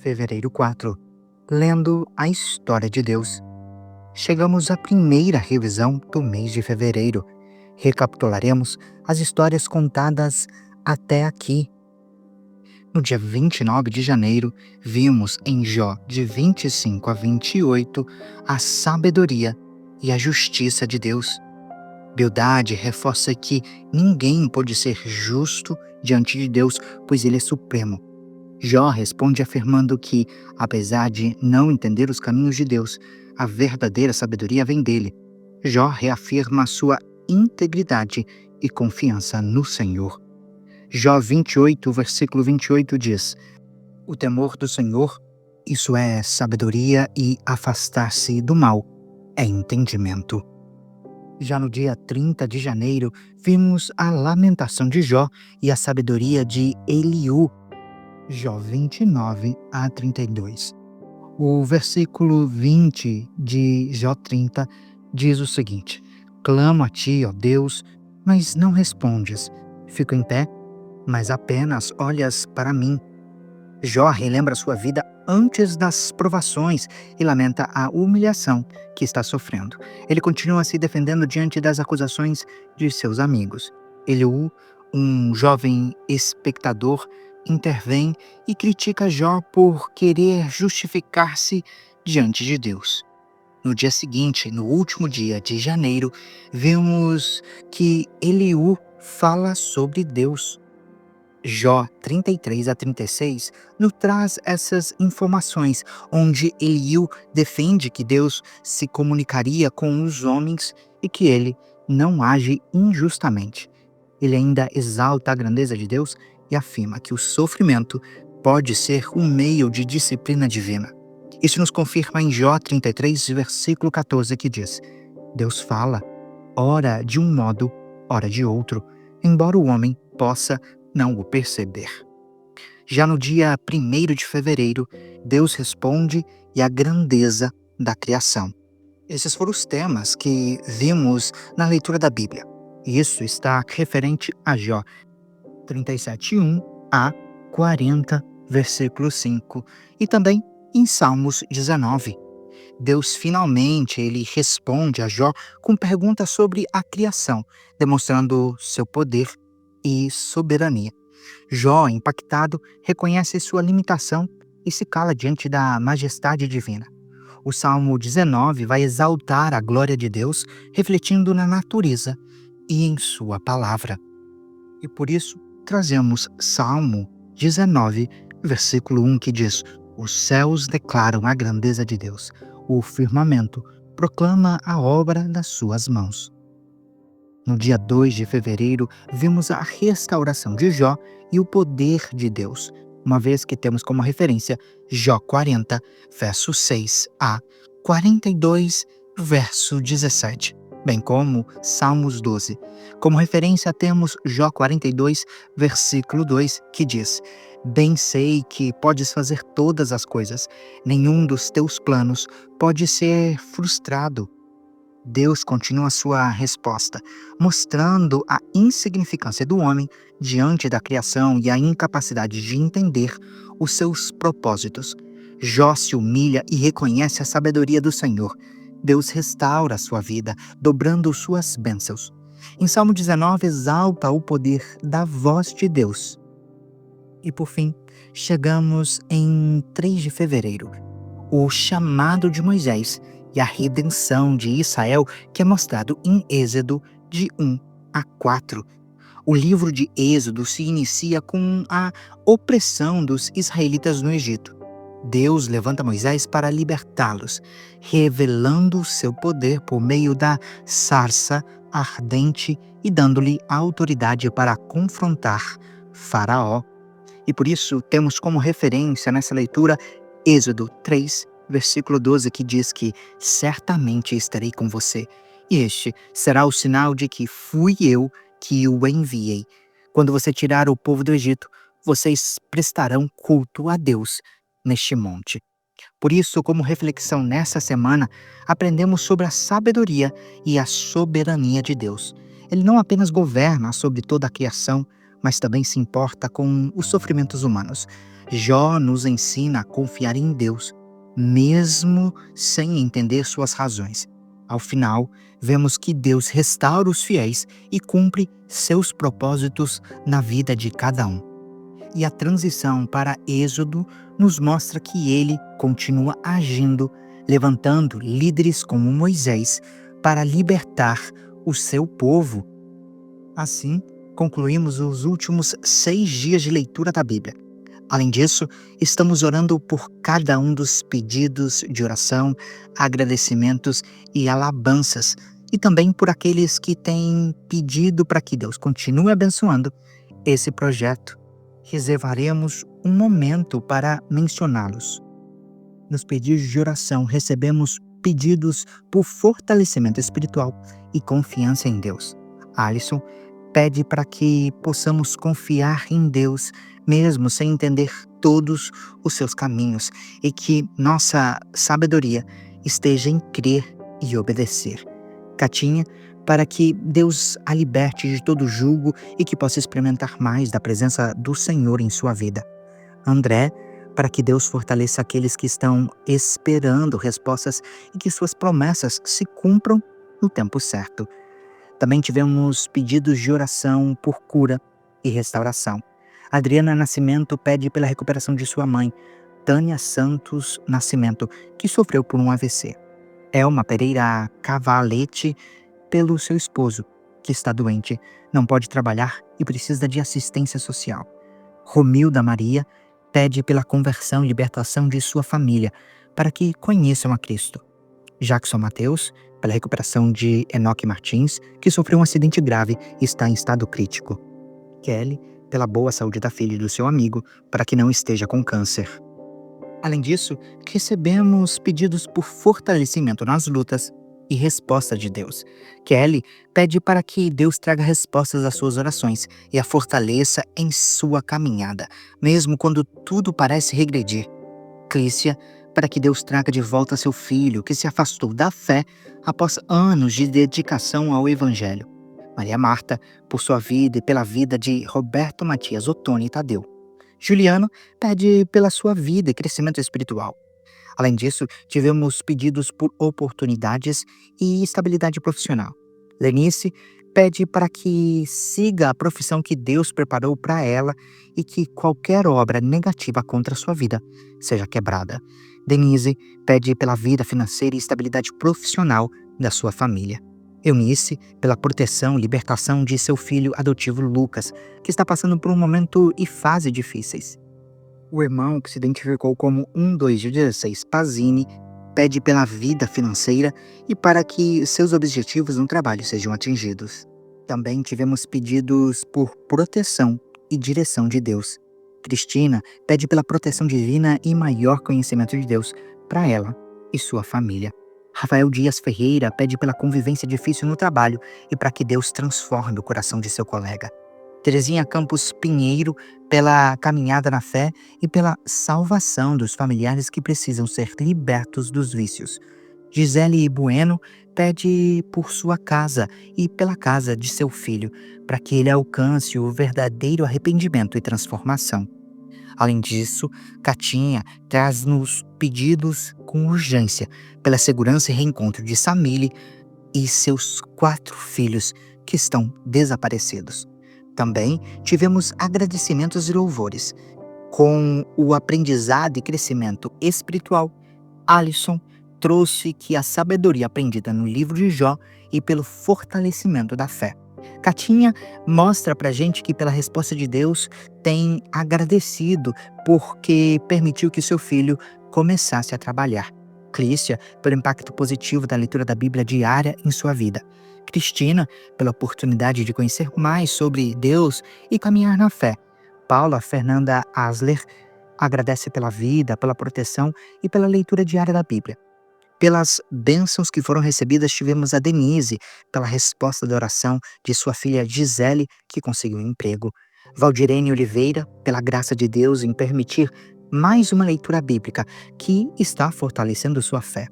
fevereiro 4, lendo a história de Deus. Chegamos à primeira revisão do mês de fevereiro. Recapitularemos as histórias contadas até aqui. No dia 29 de janeiro, vimos em Jó, de 25 a 28, a sabedoria e a justiça de Deus. Bildade reforça que ninguém pode ser justo diante de Deus, pois Ele é supremo. Jó responde afirmando que, apesar de não entender os caminhos de Deus, a verdadeira sabedoria vem dele. Jó reafirma sua integridade e confiança no Senhor. Jó 28, versículo 28 diz: O temor do Senhor, isso é sabedoria, e afastar-se do mal é entendimento. Já no dia 30 de janeiro, vimos a lamentação de Jó e a sabedoria de Eliú. Jó 29 a 32. O versículo 20 de Jó 30 diz o seguinte: Clamo a ti, ó Deus, mas não respondes. Fico em pé, mas apenas olhas para mim. Jó relembra sua vida antes das provações e lamenta a humilhação que está sofrendo. Ele continua se defendendo diante das acusações de seus amigos. Eliú, um jovem espectador, intervém e critica Jó por querer justificar-se diante de Deus. No dia seguinte, no último dia de janeiro, vemos que Eliú fala sobre Deus. Jó 33 a 36 nos traz essas informações, onde Eliú defende que Deus se comunicaria com os homens e que ele não age injustamente. Ele ainda exalta a grandeza de Deus e afirma que o sofrimento pode ser um meio de disciplina divina. Isso nos confirma em Jó 33, versículo 14, que diz: Deus fala, ora de um modo, ora de outro, embora o homem possa não o perceber. Já no dia 1º de fevereiro, Deus responde e a grandeza da criação. Esses foram os temas que vimos na leitura da Bíblia. Isso está referente a Jó 37:1 a 40, versículo 5, e também em Salmos 19. Deus finalmente ele responde a Jó com perguntas sobre a criação, demonstrando seu poder e soberania. Jó, impactado, reconhece sua limitação e se cala diante da majestade divina. O Salmo 19 vai exaltar a glória de Deus, refletindo na natureza e em sua palavra. E por isso, trazemos Salmo 19, versículo 1, que diz: Os céus declaram a grandeza de Deus, o firmamento proclama a obra das suas mãos. No dia 2 de fevereiro, vimos a restauração de Jó e o poder de Deus, uma vez que temos como referência Jó 40, verso 6 a 42, verso 17, bem como Salmos 12. Como referência temos Jó 42, versículo 2, que diz: Bem sei que podes fazer todas as coisas, nenhum dos teus planos pode ser frustrado. Deus continua sua resposta, mostrando a insignificância do homem diante da criação e a incapacidade de entender os seus propósitos. Jó se humilha e reconhece a sabedoria do Senhor. Deus restaura sua vida, dobrando suas bênçãos. Em Salmo 19, exalta o poder da voz de Deus. E por fim, chegamos em 3 de fevereiro, o chamado de Moisés e a redenção de Israel, que é mostrado em Êxodo de 1 a 4. O livro de Êxodo se inicia com a opressão dos israelitas no Egito. Deus levanta Moisés para libertá-los, revelando seu poder por meio da sarça ardente e dando-lhe a autoridade para confrontar Faraó. E por isso temos como referência nessa leitura Êxodo 3, versículo 12, que diz que certamente estarei com você, e este será o sinal de que fui eu que o enviei. Quando você tirar o povo do Egito, vocês prestarão culto a Deus neste monte. Por isso, como reflexão nessa semana, aprendemos sobre a sabedoria e a soberania de Deus. Ele não apenas governa sobre toda a criação, mas também se importa com os sofrimentos humanos. Jó nos ensina a confiar em Deus, mesmo sem entender suas razões. Ao final, vemos que Deus restaura os fiéis e cumpre seus propósitos na vida de cada um. E a transição para Êxodo nos mostra que ele continua agindo, levantando líderes como Moisés para libertar o seu povo. Assim, concluímos os últimos 6 dias de leitura da Bíblia. Além disso, estamos orando por cada um dos pedidos de oração, agradecimentos e alabanças, e também por aqueles que têm pedido para que Deus continue abençoando esse projeto. Reservaremos um momento para mencioná-los. Nos pedidos de oração, recebemos pedidos por fortalecimento espiritual e confiança em Deus. Alisson pede para que possamos confiar em Deus, mesmo sem entender todos os seus caminhos, e que nossa sabedoria esteja em crer e obedecer. Catinha, para que Deus a liberte de todo jugo e que possa experimentar mais da presença do Senhor em sua vida. André, para que Deus fortaleça aqueles que estão esperando respostas e que suas promessas se cumpram no tempo certo. Também tivemos pedidos de oração por cura e restauração. Adriana Nascimento pede pela recuperação de sua mãe, Tânia Santos Nascimento, que sofreu por um AVC. Elma Pereira Cavalete, pelo seu esposo, que está doente, não pode trabalhar e precisa de assistência social. Romilda Maria pede pela conversão e libertação de sua família, para que conheçam a Cristo. Jackson Mateus, pela recuperação de Enoque Martins, que sofreu um acidente grave e está em estado crítico. Kelly, pela boa saúde da filha e do seu amigo, para que não esteja com câncer. Além disso, recebemos pedidos por fortalecimento nas lutas e resposta de Deus. Kelly pede para que Deus traga respostas às suas orações e a fortaleça em sua caminhada, mesmo quando tudo parece regredir. Clícia, para que Deus traga de volta seu filho, que se afastou da fé após anos de dedicação ao Evangelho. Maria Marta, por sua vida e pela vida de Roberto Matias Ottoni Tadeu. Juliano pede pela sua vida e crescimento espiritual. Além disso, tivemos pedidos por oportunidades e estabilidade profissional. Lenice pede para que siga a profissão que Deus preparou para ela e que qualquer obra negativa contra a sua vida seja quebrada. Denise pede pela vida financeira e estabilidade profissional da sua família. Eunice, pela proteção e libertação de seu filho adotivo Lucas, que está passando por um momento e fase difíceis. O irmão, que se identificou como 1216 Pazini, pede pela vida financeira e para que seus objetivos no trabalho sejam atingidos. Também tivemos pedidos por proteção e direção de Deus. Cristina pede pela proteção divina e maior conhecimento de Deus para ela e sua família. Rafael Dias Ferreira pede pela convivência difícil no trabalho e para que Deus transforme o coração de seu colega. Terezinha Campos Pinheiro, pela caminhada na fé e pela salvação dos familiares que precisam ser libertos dos vícios. Gisele Bueno pede por sua casa e pela casa de seu filho, para que ele alcance o verdadeiro arrependimento e transformação. Além disso, Catinha traz-nos pedidos com urgência pela segurança e reencontro de Samile e seus 4 filhos que estão desaparecidos. Também tivemos agradecimentos e louvores. Com o aprendizado e crescimento espiritual, Alisson trouxe que a sabedoria aprendida no livro de Jó e pelo fortalecimento da fé. Catinha mostra pra gente que pela resposta de Deus tem agradecido porque permitiu que seu filho começasse a trabalhar. Clícia, pelo impacto positivo da leitura da Bíblia diária em sua vida. Cristina, pela oportunidade de conhecer mais sobre Deus e caminhar na fé. Paula Fernanda Asler agradece pela vida, pela proteção e pela leitura diária da Bíblia. Pelas bênçãos que foram recebidas, tivemos a Denise, pela resposta da oração de sua filha Gisele, que conseguiu um emprego. Valdirene Oliveira, pela graça de Deus em permitir mais uma leitura bíblica, que está fortalecendo sua fé.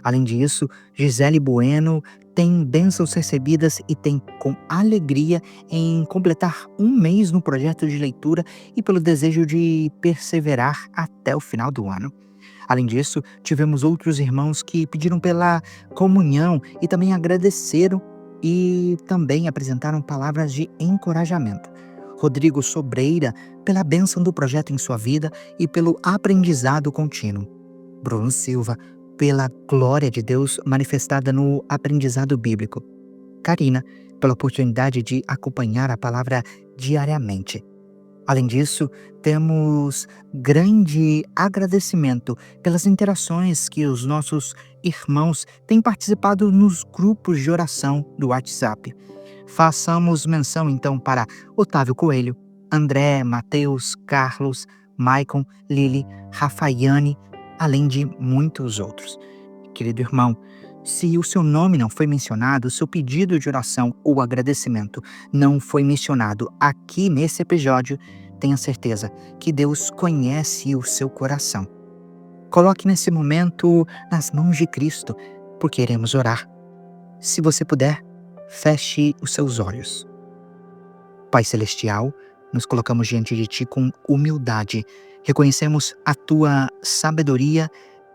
Além disso, Gisele Bueno tem bênçãos recebidas e tem com alegria em completar um mês no projeto de leitura e pelo desejo de perseverar até o final do ano. Além disso, tivemos outros irmãos que pediram pela comunhão e também agradeceram e também apresentaram palavras de encorajamento. Rodrigo Sobreira, pela bênção do projeto em sua vida e pelo aprendizado contínuo. Bruno Silva, pela glória de Deus manifestada no aprendizado bíblico. Karina, pela oportunidade de acompanhar a palavra diariamente. Além disso, temos grande agradecimento pelas interações que os nossos irmãos têm participado nos grupos de oração do WhatsApp. Façamos menção então para Otávio Coelho, André, Mateus, Carlos, Maicon, Lili, Rafaiane, além de muitos outros. Querido irmão, se o seu nome não foi mencionado, o seu pedido de oração ou agradecimento não foi mencionado aqui nesse episódio, tenha certeza que Deus conhece o seu coração. Coloque nesse momento nas mãos de Cristo, porque iremos orar. Se você puder, feche os seus olhos. Pai Celestial, nos colocamos diante de Ti com humildade. Reconhecemos a Tua sabedoria,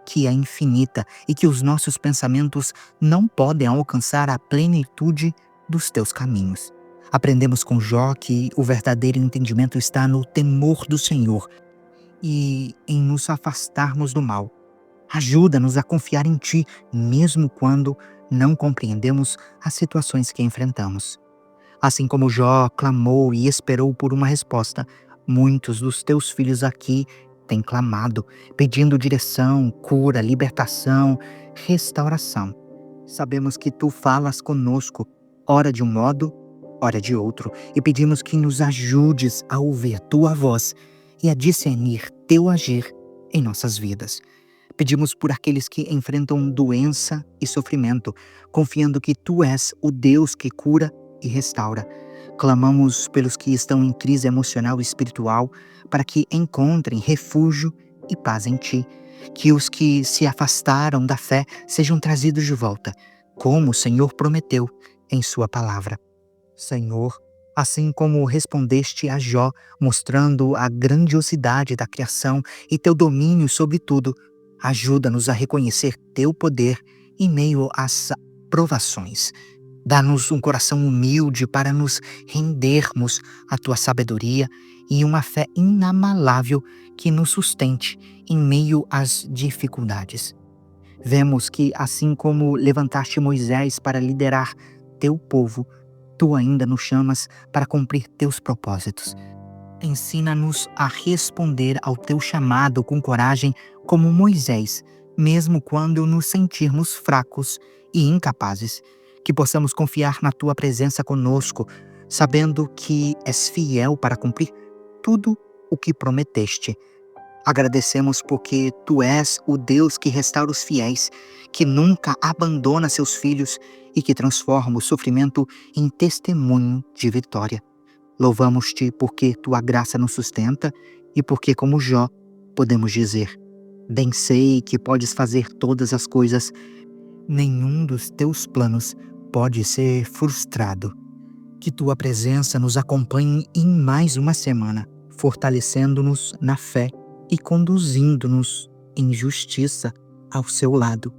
que é infinita e que os nossos pensamentos não podem alcançar a plenitude dos Teus caminhos. Aprendemos com Jó que o verdadeiro entendimento está no temor do Senhor e em nos afastarmos do mal. Ajuda-nos a confiar em Ti, mesmo quando não compreendemos as situações que enfrentamos. Assim como Jó clamou e esperou por uma resposta, muitos dos Teus filhos aqui têm clamado, pedindo direção, cura, libertação, restauração. Sabemos que Tu falas conosco, ora de um modo, ora de outro, e pedimos que nos ajudes a ouvir Tua voz e a discernir Teu agir em nossas vidas. Pedimos por aqueles que enfrentam doença e sofrimento, confiando que Tu és o Deus que cura e restaura. Clamamos pelos que estão em crise emocional e espiritual, para que encontrem refúgio e paz em Ti. Que os que se afastaram da fé sejam trazidos de volta, como o Senhor prometeu em Sua palavra. Senhor, assim como respondeste a Jó, mostrando a grandiosidade da criação e Teu domínio sobre tudo, ajuda-nos a reconhecer Teu poder em meio às provações. Dá-nos um coração humilde para nos rendermos à Tua sabedoria e uma fé inabalável que nos sustente em meio às dificuldades. Vemos que, assim como levantaste Moisés para liderar Teu povo, Tu ainda nos chamas para cumprir Teus propósitos. Ensina-nos a responder ao Teu chamado com coragem como Moisés, mesmo quando nos sentirmos fracos e incapazes. Que possamos confiar na Tua presença conosco, sabendo que és fiel para cumprir tudo o que prometeste. Agradecemos porque Tu és o Deus que restaura os fiéis, que nunca abandona seus filhos e que transforma o sofrimento em testemunho de vitória. Louvamos-Te porque Tua graça nos sustenta e porque, como Jó, podemos dizer: bem sei que podes fazer todas as coisas, nenhum dos Teus planos pode ser frustrado. Que Tua presença nos acompanhe em mais uma semana, fortalecendo-nos na fé e conduzindo-nos em justiça ao Seu lado.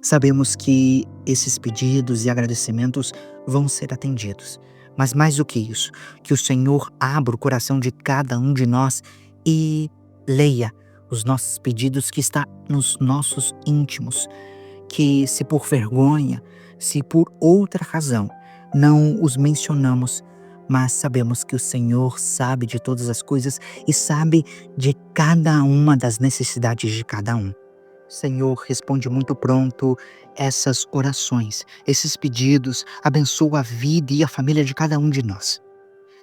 Sabemos que esses pedidos e agradecimentos vão ser atendidos, mas mais do que isso, que o Senhor abra o coração de cada um de nós e leia os nossos pedidos que está nos nossos íntimos, que se por vergonha, se por outra razão não os mencionamos, mas sabemos que o Senhor sabe de todas as coisas e sabe de cada uma das necessidades de cada um. Senhor, responde muito pronto essas orações, esses pedidos, abençoa a vida e a família de cada um de nós.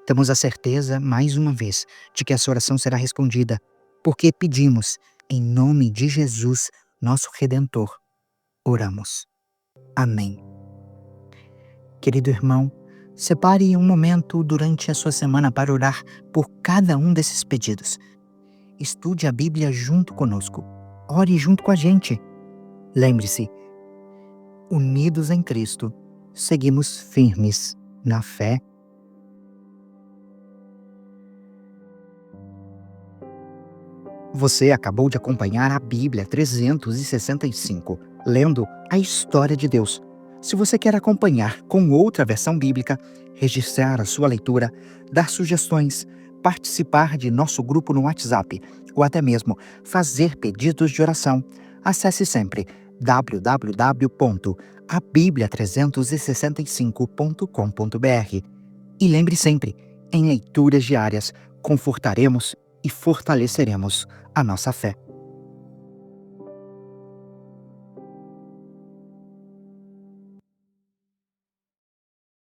Temos a certeza, mais uma vez, de que essa oração será respondida, porque pedimos, em nome de Jesus, nosso Redentor. Oramos. Amém. Querido irmão, separe um momento durante a sua semana para orar por cada um desses pedidos. Estude a Bíblia junto conosco. Ore junto com a gente. Lembre-se, unidos em Cristo, seguimos firmes na fé. Você acabou de acompanhar a Bíblia 365, lendo a história de Deus. Se você quer acompanhar com outra versão bíblica, registrar a sua leitura, dar sugestões, participar de nosso grupo no WhatsApp ou até mesmo fazer pedidos de oração, acesse sempre www.abiblia365.com.br. E lembre sempre, em leituras diárias, confortaremos e fortaleceremos a nossa fé.